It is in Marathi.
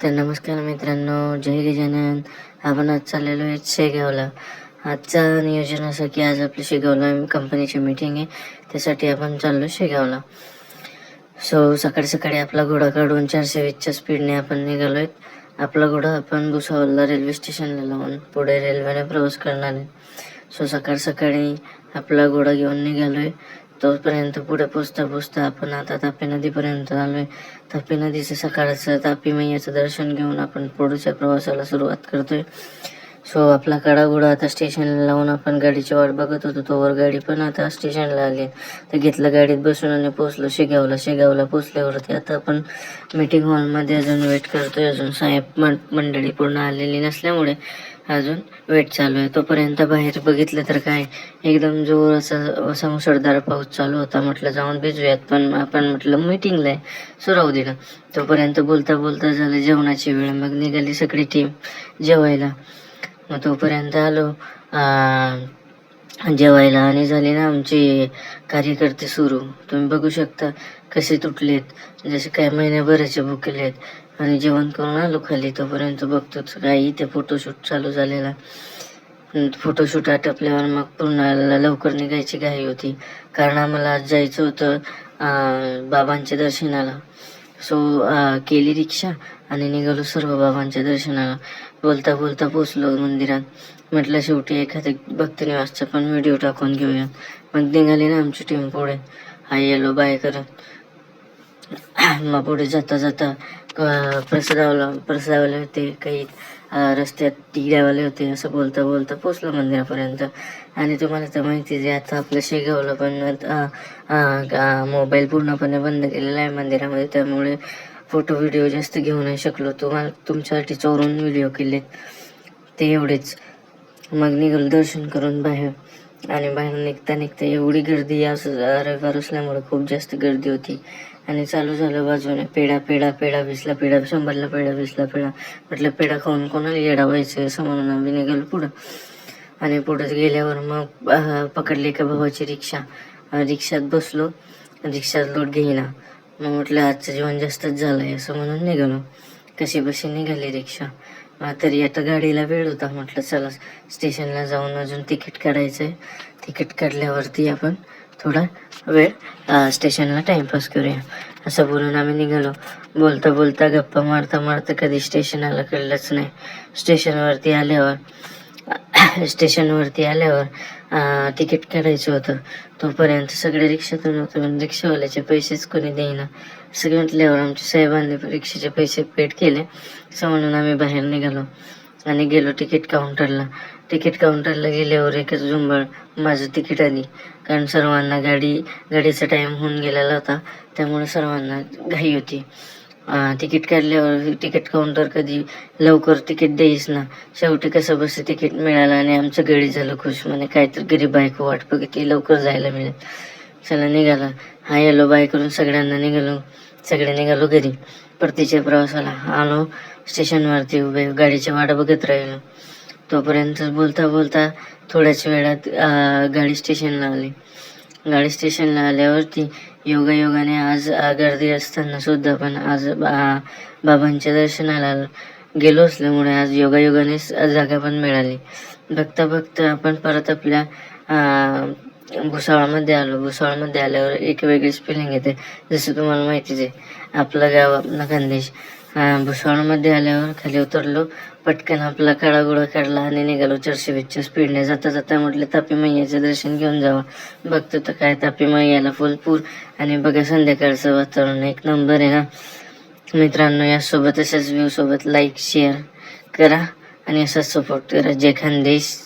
तर नमस्कार मित्रांनो, जय गजानन. आपण आज चाललेलो आहे शेगावला. आजचा नियोजन असं की आज आपली शेगावला कंपनीची मीटिंग आहे, त्यासाठी आपण चाललो शेगावला. सकाळी सकाळी आपला घोडा काढून 420च्या स्पीडने आपण निघालो आहे. आपला घोडा आपण भुसावळला रेल्वे स्टेशनला लावून पुढे रेल्वेने प्रवास करणार आहे. सकाळी सकाळी आपला घोडा घेऊन निघालो आहे. तोपर्यंत पुढे पोचता आपण आता तापी नदीपर्यंत आलोय. तापी नदीचं सकाळचं तापी मैयाचं दर्शन घेऊन आपण पुढच्या प्रवासाला सुरुवात करतोय. आपला घोडा आता स्टेशनला लावून आपण गाडीची वाट बघत होतो. तोवर गाडी पण आता स्टेशनला आली. तर घेतलं गाडीत बसून आणि पोचलो शेगावला पोचल्यावरती आता आपण मीटिंग हॉलमध्ये अजून वेट करतोय. अजून साहेब मंडळी पूर्ण आलेली नसल्यामुळे अजून वेट चालू आहे. तोपर्यंत बाहेर बघितलं तर काय एकदम जोर असा मुसळधार पाऊस चालू होता. म्हटलं जाऊन भिजूयात, पण आपण म्हटलं मीटिंगला आहे राहू दिलं. तोपर्यंत बोलता झालं जेवणाची वेळ. मग निघाली सगळी टीम जेवायला. मग तोपर्यंत आलो जेवायला आणि झाले ना आमचे कार्यकर्ते सुरू. तुम्ही बघू शकता कसे तुटलेत, जसे काय महिन्याभराचे भुकेलेत. आणि जेवण करून आलो खाली. तोपर्यंत बघतोच काय इथे फोटोशूट चालू झालेला. फोटोशूट आटपल्यावर मग पूर्ण लवकर निघायची घाई होती, कारण आम्हाला आज जायचं होतं बाबांच्या दर्शनाला. केली रिक्षा आणि निघालो सर्व बाबांच्या दर्शनाला. बोलता पोचलो मंदिरात. म्हटलं शेवटी एखाद्या भक्त निवासचा पण व्हिडिओ टाकून घेऊया. मग निघाली ना आमची टीम पुढे हाय येलो बाय करत. मग पुढे जाता प्रसादावले होते, काही रस्त्यात टिड्यावाले होते. असं बोलता पोचलो मंदिरापर्यंत. आणि तुम्हाला तर माहितीच आहे आता आपल्या शेगावला पण मोबाईल पूर्णपणे बंद केलेला आहे मंदिरामध्ये, त्यामुळे फोटो व्हिडिओ जास्त घेऊ नाही शकलो. तुमच्यासाठी चोरून व्हिडिओ केलेत ते एवढेच. मग निघालो दर्शन करून बाहेर. आणि बाहेर निघता एवढी गर्दी असं रविवार असल्यामुळे खूप जास्त गर्दी होती. आणि चालू झालं बाजूने पेढा 100ला पेढा 20ला पेढा. म्हटलं पेढा खाऊन कोणाला येडा व्हायचं असं म्हणून आम्ही निघालो पुढं. आणि पुढे गेल्यावर मग पकडली एका भावाची रिक्षा. रिक्षात बसलो. रिक्षात लोट घेईना. मग म्हटलं आजचं जेवण जास्तच झालं आहे असं म्हणून निघालो. कशी बशी निघाली रिक्षा. तरी आता गाडीला वेळ होता. म्हटलं चला स्टेशनला जाऊन अजून तिकीट काढायचं आहे. तिकीट काढल्यावरती आपण थोडा वेळ स्टेशनला टाइमपास करूया असं बोलून आम्ही निघालो. बोलता गप्पा मारता कधी स्टेशनला कळलंच नाही. स्टेशनवरती आल्यावर तिकीट काढायचं होतं. तोपर्यंत सगळे रिक्षातून उतरून रिक्षावाल्याचे पैसेच कोणी देईना. सगळे म्हटल्यावर आमच्या साहेबांनी रिक्षाचे पैसे पेड केले. असं म्हणून आम्ही बाहेर निघालो आणि गेलो तिकीट काउंटरला. तिकीट काउंटरला गेल्यावर एकच झुंबळ माझं तिकीट आली, कारण सर्वांना गाडीचा टाईम होऊन गेलेला होता, त्यामुळे सर्वांना घाई होती. तिकीट काढल्यावर तिकीट काउंटर कधी लवकर तिकीट देईस ना. शेवटी कसं बस तिकीट मिळालं आणि आमचं गडी झालं खुश. म्हणे काहीतरी गरीब बायको वाट बघते, लवकर जायला मिळेल. चला निघाला. हाय हॅलो बाय करून सगळे निघालो घरी. परतीच्या प्रवासाला आलो. स्टेशनवरती उभे गाडीची वाट बघत राहिलो. तोपर्यंत बोलता थोड्याच वेळात गाडी स्टेशनला आली. गाडी स्टेशनला आल्यावरती योगाने आज गर्दी असताना सुद्धा पण आज बाबांच्या दर्शनाला गेलो असल्यामुळे आज योगानेच जागा पण मिळाली. बघता आपण परत आपल्या भुसावळमध्ये आलो. भुसावळमध्ये आल्यावर एक वेगळीच फिलिंग येते. जसं तुम्हाला माहितीच आहे आपलं गाव आपला खानदेश. भुसावळमध्ये आल्यावर खाली उतरलो. पटकन आपला काढा काढला आणि निघालो 420च्या स्पीडने. जाता म्हटलं तापी मैयाचं दर्शन घेऊन जावं. बघतो तर काय तापी मैयाला फुलपूर. आणि बघा संध्याकाळचं वातावरण एक नंबर आहे ना मित्रांनो. यासोबत अशाच व्ह्यू सोबत लाईक शेअर करा आणि असाच सपोर्ट करा. जय खानदेश.